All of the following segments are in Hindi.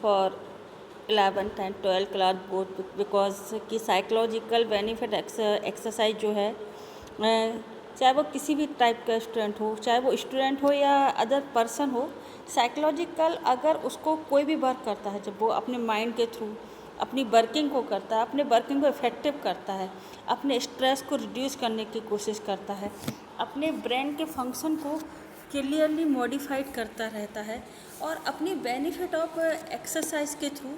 For 11th and 12th class both, because कि साइकोलॉजिकल बेनिफिट एक्सरसाइज जो है, चाहे वो किसी भी टाइप का स्टूडेंट हो, चाहे वो स्टूडेंट हो या अदर पर्सन हो, साइकोलॉजिकल अगर उसको कोई भी वर्क करता है, जब वो अपने माइंड के थ्रू अपनी वर्किंग को करता है, अपने वर्किंग को इफेक्टिव करता है, अपने स्ट्रेस को रिड्यूस करने की कोशिश करता है, अपने ब्रेन के फंक्शन को क्लियरली मॉडिफाइड करता रहता है, और अपनी बेनिफिट ऑफ एक्सरसाइज के थ्रू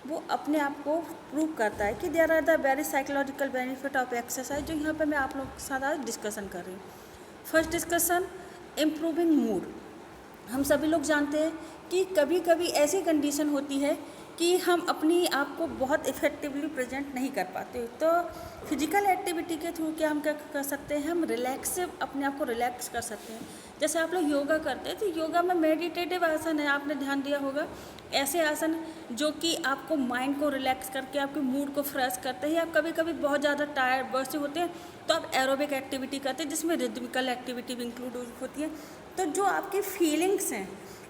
वो अपने आप को प्रूव करता है कि there are the very psychological benefit of exercise, जो यहाँ पे मैं आप लोगों के साथ आज डिस्कशन कर रही हूँ। First discussion, improving mood. हम सभी लोग जानते हैं कि कभी कभी ऐसी कंडीशन होती है कि हम अपनी आप को बहुत इफ़ेक्टिवली प्रेजेंट नहीं कर पाते, तो फिजिकल एक्टिविटी के थ्रू क्या हम क्या कर सकते हैं, हम रिलैक्स अपने आप को रिलैक्स कर सकते हैं। जैसे आप लोग योगा करते हैं, तो योगा में मेडिटेटिव आसन है, आपने ध्यान दिया होगा, ऐसे आसन जो कि आपको माइंड को रिलैक्स करके आपके मूड को फ्रेश करते हैं। आप कभी कभी बहुत ज़्यादा टायर्ड वैसे होते हैं तो आप एरोबिक एक्टिविटी करते हैं, जिसमें रिदमिकल एक्टिविटी भी इंक्लूड होती है। तो जो आपकी फीलिंग्स हैं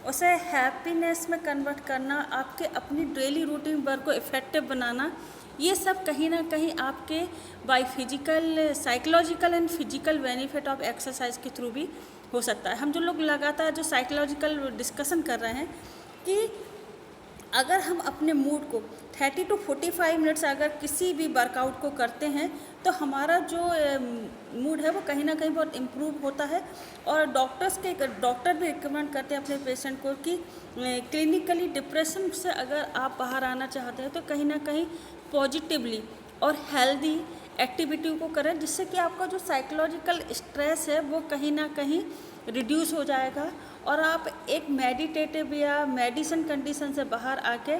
उसे हैप्पीनेस में कन्वर्ट करना, आपके अपनी डेली रूटीन वर्क को इफ़ेक्टिव बनाना, ये सब कहीं ना कहीं आपके by physical psychological and physical benefit of exercise के थ्रू भी हो सकता है। हम जो लोग लगातार जो साइकोलॉजिकल डिस्कशन कर रहे हैं कि अगर हम अपने मूड को 30 to 45 मिनट्स अगर किसी भी वर्कआउट को करते हैं तो हमारा जो मूड है वो कहीं ना कहीं बहुत इम्प्रूव होता है। और डॉक्टर भी रिकमेंड करते हैं अपने पेशेंट को कि क्लिनिकली डिप्रेशन से अगर आप बाहर आना चाहते हैं तो कहीं ना कहीं पॉजिटिवली और हेल्दी एक्टिविटी को करें, जिससे कि आपका जो साइकोलॉजिकल स्ट्रेस है वो कहीं ना कहीं रिड्यूस हो जाएगा और आप एक मेडिटेटिव या मेडिसिन कंडीशन से बाहर आके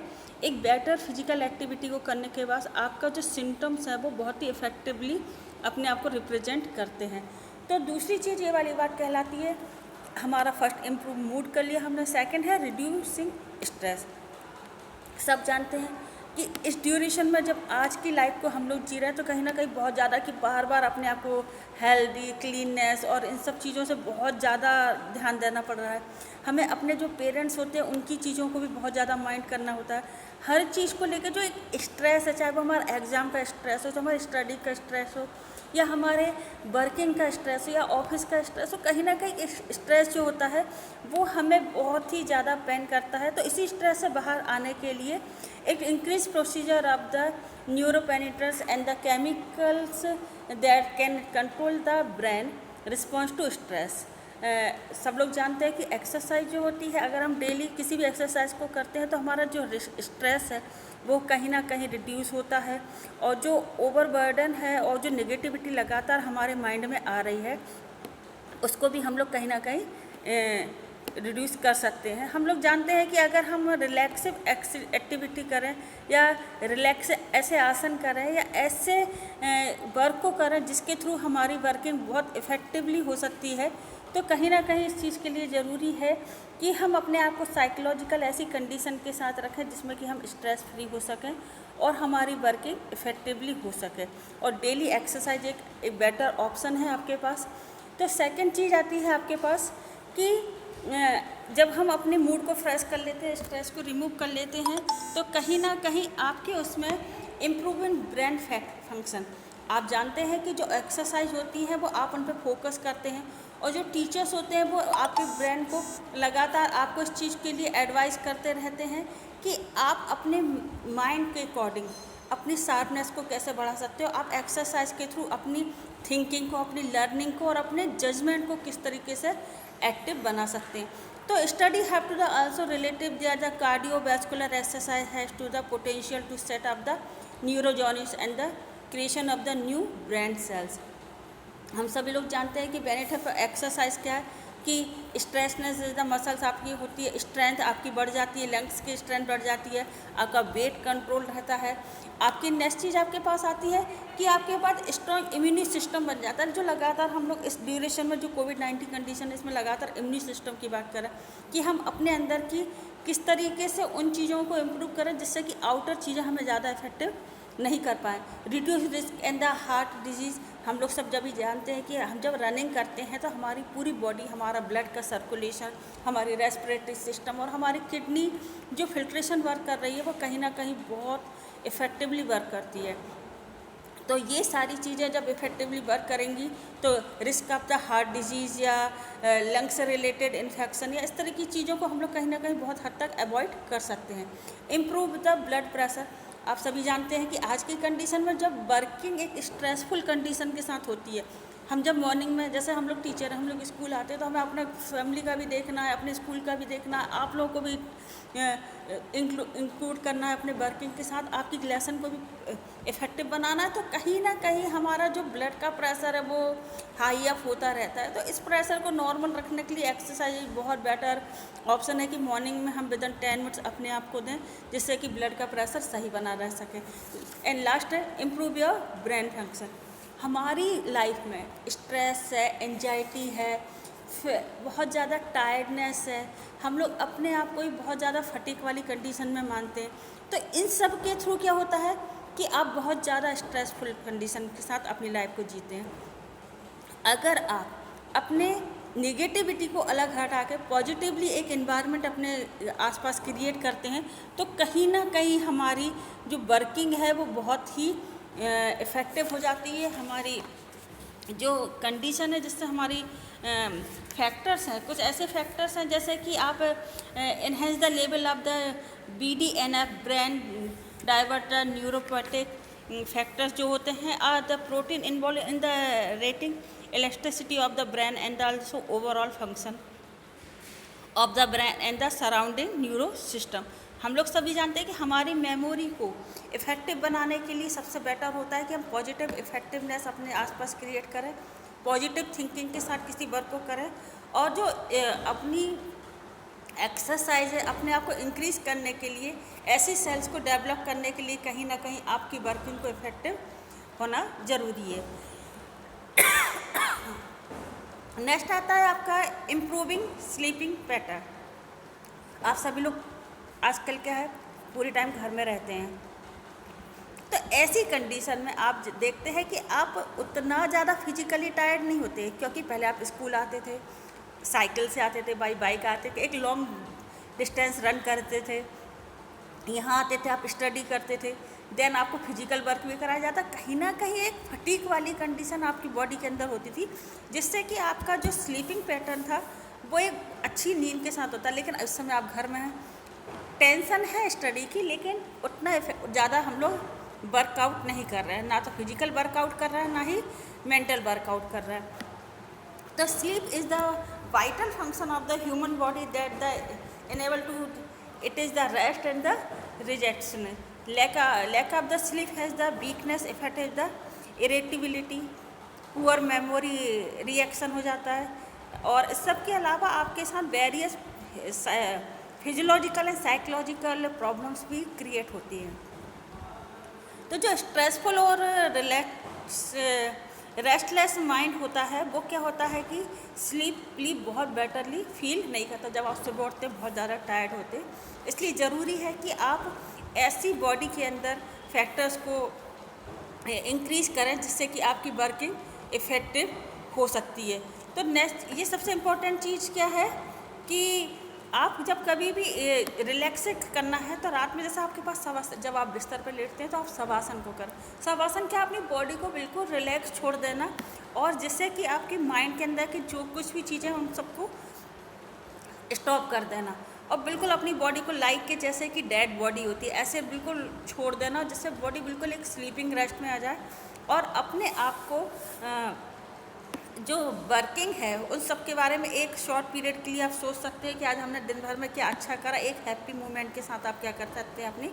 एक बेटर फिजिकल एक्टिविटी को करने के बाद आपका जो सिम्टम्स है वो बहुत ही इफ़ेक्टिवली अपने आप को रिप्रेजेंट करते हैं। तो दूसरी चीज़ ये वाली बात कहलाती है, हमारा फर्स्ट इम्प्रूव मूड कर लिया हमने, सेकंड है रिड्यूसिंग स्ट्रेस। सब जानते हैं कि इस ड्यूरेशन में जब आज की लाइफ को हम लोग जी रहे हैं तो कहीं ना कहीं बहुत ज़्यादा कि बार बार अपने आप को हेल्दी, क्लीननेस और इन सब चीज़ों से बहुत ज़्यादा ध्यान देना पड़ रहा है। हमें अपने जो पेरेंट्स होते हैं उनकी चीज़ों को भी बहुत ज़्यादा माइंड करना होता है। हर चीज़ को लेकर जो एक स्ट्रेस है, चाहे वो हमारा एग्ज़ाम का स्ट्रेस हो, तो हमारी स्टडी का स्ट्रेस हो, या हमारे वर्किंग का स्ट्रेस हो, या ऑफिस का स्ट्रेस हो, कहीं ना कहीं स्ट्रेस जो होता है वो हमें बहुत ही ज़्यादा पेन करता है। तो इसी स्ट्रेस से बाहर आने के लिए एक increase procedure of the neurotransmitters and the chemicals that can control the brain response to stress. सब लोग जानते हैं कि एक्सरसाइज जो होती है, अगर हम डेली किसी भी एक्सरसाइज को करते हैं तो हमारा जो स्ट्रेस है वो कहीं ना कहीं रिड्यूस होता है, और जो ओवरबर्डन है और जो नेगेटिविटी लगातार हमारे माइंड में आ रही है उसको भी हम लोग कहीं ना कहीं रिड्यूस कर सकते हैं। हम लोग जानते हैं कि अगर हम रिलैक्सिव एक्टिविटी करें या रिलैक्स ऐसे आसन करें या ऐसे वर्क को करें जिसके थ्रू हमारी वर्किंग बहुत इफ़ेक्टिवली हो सकती है, तो कहीं ना कहीं इस चीज़ के लिए ज़रूरी है कि हम अपने आप को साइकोलॉजिकल ऐसी कंडीशन के साथ रखें जिसमें कि हम स्ट्रेस फ्री हो सकें और हमारी वर्किंग इफ़ेक्टिवली हो सके, और डेली एक्सरसाइज एक बेटर ऑप्शन है आपके पास। तो सेकंड चीज़ आती है आपके पास कि जब हम अपने मूड को फ्रेश कर लेते हैं, स्ट्रेस को रिमूव कर लेते हैं, तो कहीं ना कहीं आपके उसमें इम्प्रूवमेंट ब्रेन फंक्शन। आप जानते हैं कि जो एक्सरसाइज होती है वो आप उन पर फोकस करते हैं, और जो टीचर्स होते हैं वो आपके ब्रेन को लगातार आपको इस चीज़ के लिए एडवाइस करते रहते हैं कि आप अपने माइंड के अकॉर्डिंग अपनी शार्पनेस को कैसे बढ़ा सकते हो। आप एक्सरसाइज के थ्रू अपनी थिंकिंग को, अपनी लर्निंग को और अपने जजमेंट को किस तरीके से एक्टिव बना सकते हैं। तो study have to the also relative there the cardiovascular exercise has to the potential to set up the neurogenesis and the creation of the new brain cells. हम सभी लोग जानते हैं कि बेनिफिट ऑफ एक्सरसाइज क्या है कि स्ट्रेसनेस द मसल्स आपकी होती है, स्ट्रेंथ आपकी बढ़ जाती है, लंग्स की स्ट्रेंथ बढ़ जाती है, आपका वेट कंट्रोल रहता है। आपकी नेक्स्ट चीज़ आपके पास आती है कि आपके पास स्ट्रॉन्ग इम्यूनी सिस्टम बन जाता है। जो लगातार हम लोग इस ड्यूरेशन में जो कोविड-19 कंडीशन है इसमें लगातार इम्यूनी सिस्टम की बात करें कि हम अपने अंदर की किस तरीके से उन चीज़ों को इम्प्रूव करें जिससे कि आउटर चीज़ें हमें ज़्यादा इफेक्टिव नहीं कर पाए। Reduce risk and the heart disease, हम लोग सब जब भी जानते हैं कि हम जब रनिंग करते हैं तो हमारी पूरी बॉडी, हमारा ब्लड का सर्कुलेशन, हमारी रेस्पिरेटरी सिस्टम और हमारी किडनी जो फिल्ट्रेशन वर्क कर रही है वो कहीं ना कहीं बहुत इफ़ेक्टिवली वर्क करती है। तो ये सारी चीज़ें जब इफ़ेक्टिवली वर्क करेंगी तो risk of the heart disease या लंग से रिलेटेड इन्फेक्शन या इस तरह की चीज़ों को हम लोग कहीं ना कहीं बहुत हद तक अवॉइड कर सकते हैं। Improve the blood pressure. आप सभी जानते हैं कि आज की कंडीशन में जब वर्किंग एक स्ट्रेसफुल कंडीशन के साथ होती है, हम जब मॉर्निंग में, जैसे हम लोग टीचर हैं, हम लोग स्कूल आते हैं तो हमें अपने फैमिली का भी देखना है, अपने स्कूल का भी देखना है, आप लोगों को भी इंक्लूड करना है अपने वर्किंग के साथ, आपकी लेसन को भी इफ़ेक्टिव बनाना है। तो कहीं ना कहीं हमारा जो ब्लड का प्रेशर है वो हाई अप होता रहता है। तो इस प्रेशर को नॉर्मल रखने के लिए एक्सरसाइज बहुत बेटर ऑप्शन है कि मॉर्निंग में हम विदिन 10 मिनट्स अपने आप को दें, जिससे कि ब्लड का प्रेशर सही बना रह सके। एंड लास्ट है इम्प्रूव योर ब्रेन फंक्शन। हमारी लाइफ में स्ट्रेस है, एंजाइटी है, बहुत ज़्यादा टायर्डनेस है, हम लोग अपने आप को ही बहुत ज़्यादा फटीक वाली कंडीशन में मानते हैं। तो इन सब के थ्रू क्या होता है कि आप बहुत ज़्यादा स्ट्रेसफुल कंडीशन के साथ अपनी लाइफ को जीते हैं। अगर आप अपने निगेटिविटी को अलग हटा के पॉजिटिवली एक एनवायरनमेंट अपने आसपास क्रिएट करते हैं तो कहीं ना कहीं हमारी जो वर्किंग है वो बहुत ही इफ़ेक्टिव हो जाती है। हमारी जो कंडीशन है जिससे हमारी फैक्टर्स हैं, कुछ ऐसे फैक्टर्स हैं जैसे कि आप enhance the level of the BDNF brain diverter neuropathic factors जो होते हैं are the protein involve in the rating elasticity of the brain and also overall function of the brain and the surrounding neuro system। हम लोग सभी जानते हैं कि हमारी मेमोरी को इफ़ेक्टिव बनाने के लिए सबसे बेटर होता है कि हम पॉजिटिव इफ़ेक्टिवनेस अपने आसपास क्रिएट करें, पॉजिटिव थिंकिंग के साथ किसी वर्क को करें, और जो अपनी एक्सरसाइज है अपने आप को इंक्रीज़ करने के लिए, ऐसी सेल्स को डेवलप करने के लिए कहीं ना कहीं आपकी वर्किंग को इफ़ेक्टिव होना ज़रूरी है। नेक्स्ट आता है आपका इम्प्रूविंग स्लीपिंग पैटर्न। आप सभी लोग आजकल क्या है पूरी टाइम घर में रहते हैं, तो ऐसी कंडीशन में आप देखते हैं कि आप उतना ज़्यादा फिजिकली टायर्ड नहीं होते, क्योंकि पहले आप स्कूल आते थे, साइकिल से आते थे, बाइक आते थे, एक लॉन्ग डिस्टेंस रन करते थे, यहाँ आते थे, आप स्टडी करते थे, देन आपको फिजिकल वर्क भी कराया जाता। कहीं ना कहीं एक फटीक वाली कंडीशन आपकी बॉडी के अंदर होती थी, जिससे कि आपका जो स्लीपिंग पैटर्न था वो एक अच्छी नींद के साथ होता। लेकिन इस समय आप घर में हैं, टेंशन है स्टडी की, लेकिन उतना ज़्यादा हम लोग वर्कआउट नहीं कर रहे हैं, ना तो फिजिकल वर्कआउट कर रहे हैं ना ही मेंटल वर्कआउट कर रहे हैं। The sleep is the vital function of the human body that the enable to it is the rest and the rejection। lack of the sleep has the weakness effect is the irritability, poor memory reaction हो जाता है, और इस सब के अलावा आपके साथ various physiological and psychological problems भी क्रिएट होती हैं। तो जो स्ट्रेसफुल और रेस्टलेस माइंड होता है वो क्या होता है कि स्लीप बहुत बेटरली फील नहीं करता। जब आप सुबह उठते बहुत ज़्यादा टायर्ड होते, इसलिए ज़रूरी है कि आप ऐसी बॉडी के अंदर फैक्टर्स को इंक्रीज़ करें जिससे कि आपकी वर्किंग इफ़ेक्टिव हो सकती है। तो नेक्स्ट ये सबसे इम्पोर्टेंट चीज़ क्या है कि आप जब कभी भी रिलैक्स करना है तो रात में जैसे आपके पास शवासन, जब आप बिस्तर पर लेटते हैं तो आप शवासन को करें। शवासन क्या, अपनी बॉडी को बिल्कुल रिलैक्स छोड़ देना, और जिससे कि आपके माइंड के अंदर की जो कुछ भी चीज़ें उन सबको स्टॉप कर देना, और बिल्कुल अपनी बॉडी को लाइक के जैसे कि डेड बॉडी होती है ऐसे बिल्कुल छोड़ देना, जिससे बॉडी बिल्कुल एक स्लीपिंग रेस्ट में आ जाए, और अपने आप को जो वर्किंग है उन सब के बारे में एक शॉर्ट पीरियड के लिए आप सोच सकते हैं कि आज हमने दिन भर में क्या अच्छा करा। एक हैप्पी मोमेंट के साथ आप क्या कर सकते हैं, अपनी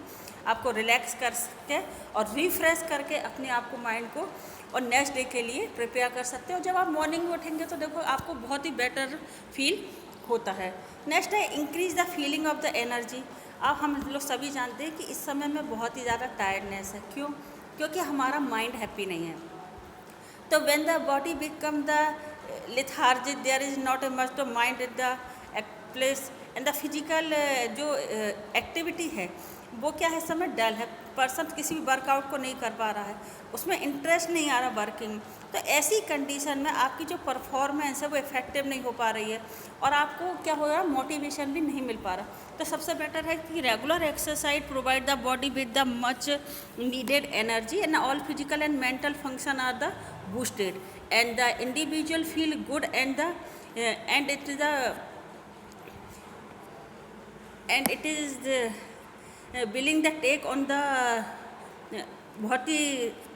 आपको रिलैक्स कर सकते हैं और रिफ्रेश करके अपने आप को, माइंड को, और नेक्स्ट डे के लिए प्रिपेयर कर सकते हैं। और जब आप मॉर्निंग में उठेंगे तो देखो आपको बहुत ही बेटर फील होता है। नेक्स्ट है increase the feeling of the energy. अब हम लोग सभी जानते हैं कि इस समय में बहुत ही ज़्यादा टायर्डनेस है। क्यों? क्योंकि हमारा माइंड हैप्पी नहीं है। तो when the body become the lethargic, there is not a much of mind at the place and the physical जो एक्टिविटी है वो क्या है, समय डल है, पर्सन किसी भी वर्कआउट को नहीं कर पा रहा है, उसमें इंटरेस्ट नहीं आ रहा वर्किंग, तो ऐसी कंडीशन में आपकी जो परफॉर्मेंस है वो इफेक्टिव नहीं हो पा रही है और आपको क्या हो रहा है, मोटिवेशन भी नहीं मिल पा रहा। तो सबसे बेटर है कि regular exercise provide the body with the much needed energy and all physical and mental function are the boosted and the individual feel good and it is willing the take on the बहुत ही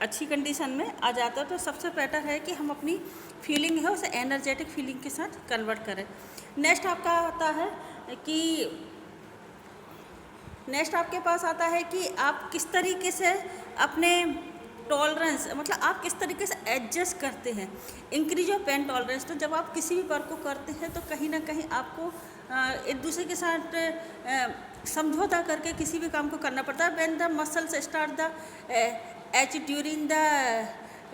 अच्छी कंडीशन में आ जाता है। तो सबसे बेटर है कि हम अपनी फीलिंग है उसे एनर्जेटिक फीलिंग के साथ कन्वर्ट करें। नेक्स्ट आपका आता है कि नेक्स्ट आपके पास आता है कि आप किस तरीके से अपने टॉलरेंस, मतलब आप किस तरीके से एडजस्ट करते हैं, इंक्रीज ऑफ पेन टॉलरेंस। तो जब आप किसी भी वर्क को करते हैं तो कहीं ना कहीं आपको एक दूसरे के साथ समझौता करके किसी भी काम को करना पड़ता है। When the muscles start the H during the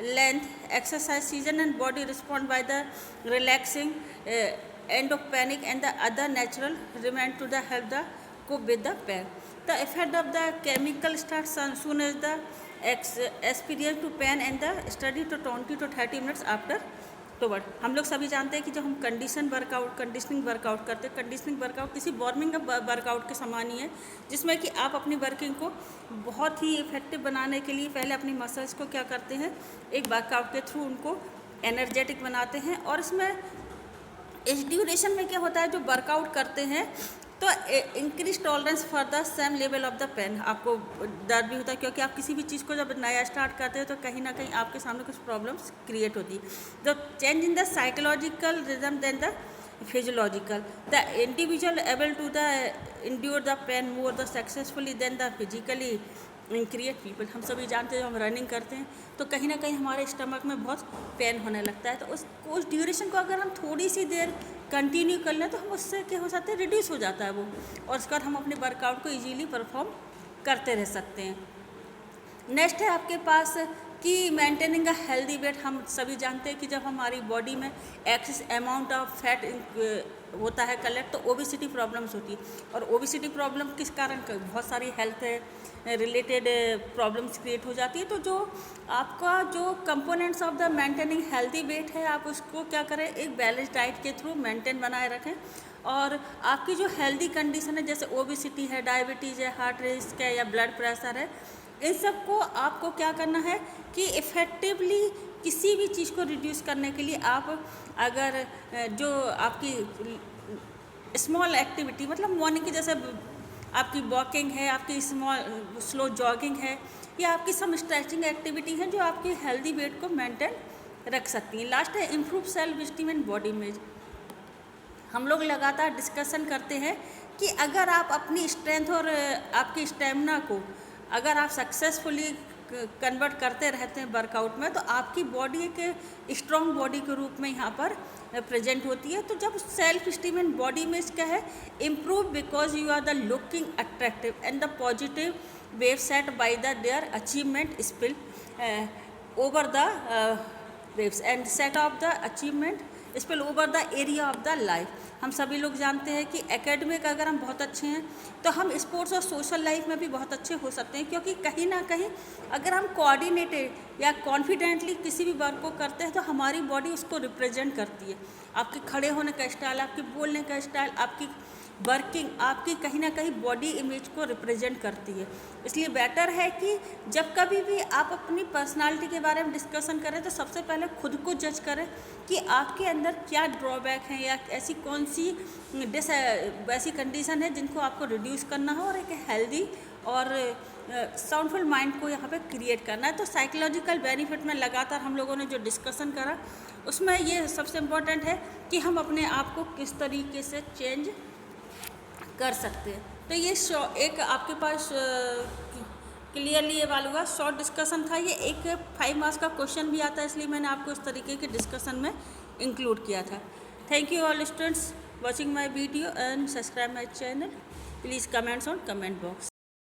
length exercise season and body respond by the relaxing and of panic and the other natural remand to the help the cope with the pain. The effect of the chemical starts as soon as the experience to pain and the study to 20 to 30 minutes after toward. हम लोग सभी जानते हैं कि जब हम कंडीशनिंग वर्कआउट करते हैं, कंडीशनिंग वर्कआउट किसी वार्मिंग वर्कआउट के समान ही है, जिसमें कि आप अपनी वर्किंग को बहुत ही इफेक्टिव बनाने के लिए पहले अपनी मसल्स को क्या करते हैं, एक वर्कआउट के थ्रू उनको एनर्जेटिक बनाते हैं। और इसमें इस ड्यूरेशन में क्या होता है, जो वर्कआउट करते हैं तो increase tolerance for the same level of the pain. आपको दर्द भी होता है क्योंकि आप किसी भी चीज़ को जब नया स्टार्ट करते हैं तो कहीं ना कहीं आपके सामने कुछ प्रॉब्लम्स क्रिएट होती है। The change in the psychological rhythm than the physiological, the individual able to the endure the pain more the successfully than the physically create people. हम सभी जानते हैं जब हम रनिंग करते हैं तो कहीं ना कहीं हमारे स्टमक में बहुत पेन होने लगता है, तो उस ड्यूरेशन को अगर हम थोड़ी सी देर कंटिन्यू कर लें तो हम उससे क्या हो जाता है, रिड्यूस हो जाता है वो, और उसके बाद हम अपने वर्कआउट को इजीली परफॉर्म करते रह सकते हैं। नेक्स्ट है आपके पास कि मेंटेनिंग अ हेल्दी वेट। हम सभी जानते हैं कि जब हमारी बॉडी में एक्सेस अमाउंट ऑफ फैट होता है कलेक्ट तो ओबेसिटी प्रॉब्लम्स होती है, और ओबेसिटी प्रॉब्लम किस कारण, बहुत सारी हेल्थ रिलेटेड प्रॉब्लम्स क्रिएट हो जाती है। तो जो आपका जो components of the maintaining healthy weight है, आप उसको क्या करें, एक बैलेंस डाइट के थ्रू मेंटेन बनाए रखें। और आपकी जो हेल्दी कंडीशन है, जैसे ओबेसिटी है, डायबिटीज़ है, हार्ट रिस्क है या ब्लड प्रेशर है, इन सब को आपको क्या करना है कि इफ़ेक्टिवली किसी भी चीज़ को रिड्यूस करने के लिए आप अगर जो आपकी स्मॉल एक्टिविटी, मतलब मॉर्निंग की जैसे आपकी वॉकिंग है, आपकी स्लो जॉगिंग है, या आपकी सम स्ट्रेचिंग एक्टिविटी है जो आपकी हेल्दी वेट को मेंटेन रख सकती हैं। लास्ट है improve self esteem and body image. हम लोग लगातार डिस्कशन करते हैं कि अगर आप अपनी स्ट्रेंथ और आपकी स्टेमिना को अगर आप सक्सेसफुली कन्वर्ट करते रहते हैं वर्कआउट में, तो आपकी बॉडी एक स्ट्रॉन्ग बॉडी के रूप में यहाँ पर प्रेजेंट होती है। तो जब self esteem and body image क्या है, improve because you are the looking attractive and the positive wave set by the their achievement spill over the waves and set of the achievement spill over the area of the life. हम सभी लोग जानते हैं कि एकेडमिक अगर हम बहुत अच्छे हैं तो हम स्पोर्ट्स और सोशल लाइफ में भी बहुत अच्छे हो सकते हैं, क्योंकि कहीं ना कहीं अगर हम कोऑर्डिनेटेड या कॉन्फिडेंटली किसी भी वर्क को करते हैं तो हमारी बॉडी उसको रिप्रेजेंट करती है। आपके खड़े होने का स्टाइल, आपके बोलने का स्टाइल, आपकी वर्किंग आपकी कहीं ना कहीं बॉडी इमेज को रिप्रेजेंट करती है। इसलिए बेटर है कि जब कभी भी आप अपनी पर्सनालिटी के बारे में डिस्कशन करें तो सबसे पहले खुद को जज करें कि आपके अंदर क्या ड्रॉबैक हैं या ऐसी कौन सी वैसी कंडीशन है जिनको आपको रिड्यूस करना है और एक हेल्दी और साउंडफुल माइंड को यहाँ पे क्रिएट करना है। तो साइकोलॉजिकल बेनिफिट में लगातार हम लोगों ने जो डिस्कशन करा उसमें ये सबसे इम्पोर्टेंट है कि हम अपने आप को किस तरीके से चेंज कर सकते हैं। तो ये एक आपके पास क्लियरली ये वाला हुआ शॉर्ट डिस्कशन था। ये एक 5 मार्क्स का क्वेश्चन भी आता है, इसलिए मैंने आपको इस तरीके के डिस्कशन में इंक्लूड किया था। Thank you all students watching my video and subscribe my channel. Please comments on comment box.